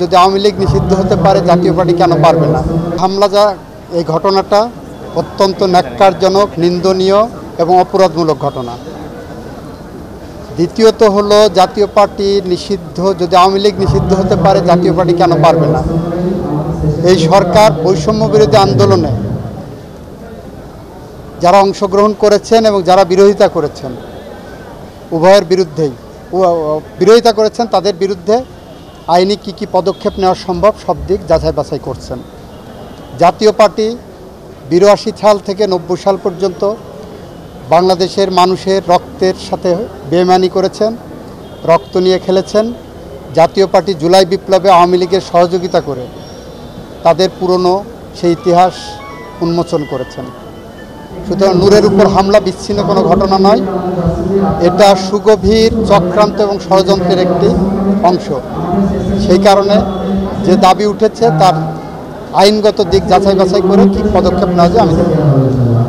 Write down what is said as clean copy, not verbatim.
যদি আওয়ামী লীগ নিষিদ্ধ হতে পারে জাতীয় পার্টি কেন পারবে না? হামলা যা এই ঘটনাটা অত্যন্ত ন্যাক্কারজনক, নিন্দনীয় এবং অপরাধমূলক ঘটনা। দ্বিতীয়ত হলো জাতীয় পার্টি নিষিদ্ধ, যদি আওয়ামী লীগ নিষিদ্ধ হতে পারে জাতীয় পার্টি কেন পারবে না? এই সরকার বৈষম্য বিরোধী আন্দোলনে যারা অংশগ্রহণ করেছেন এবং যারা বিরোধিতা করেছেন, উভয়ের বিরুদ্ধেই বিরোধিতা করেছেন, তাদের বিরুদ্ধে আইনি কী পদক্ষেপ নেওয়া সম্ভব সব দিক যাচাই বাছাই করছেন। জাতীয় পার্টি ৮২ সাল থেকে ৯০ সাল পর্যন্ত বাংলাদেশের মানুষের রক্তের সাথে বেইমানি করেছেন, রক্ত নিয়ে খেলেছেন। জাতীয় পার্টি জুলাই বিপ্লবে আওয়ামী লীগের সহযোগিতা করে তাদের পুরনো সেই ইতিহাস উন্মোচন করেছেন। সুতরাং নূরের উপর হামলা বিচ্ছিন্ন কোনো ঘটনা নয়, এটা সুগভীর চক্রান্ত এবং ষড়যন্ত্রের একটি অংশ। সেই কারণে যে দাবি উঠেছে তার আইনগত দিক যাচাই বাছাই করে কী পদক্ষেপ নেওয়া যায় আমি দেখব।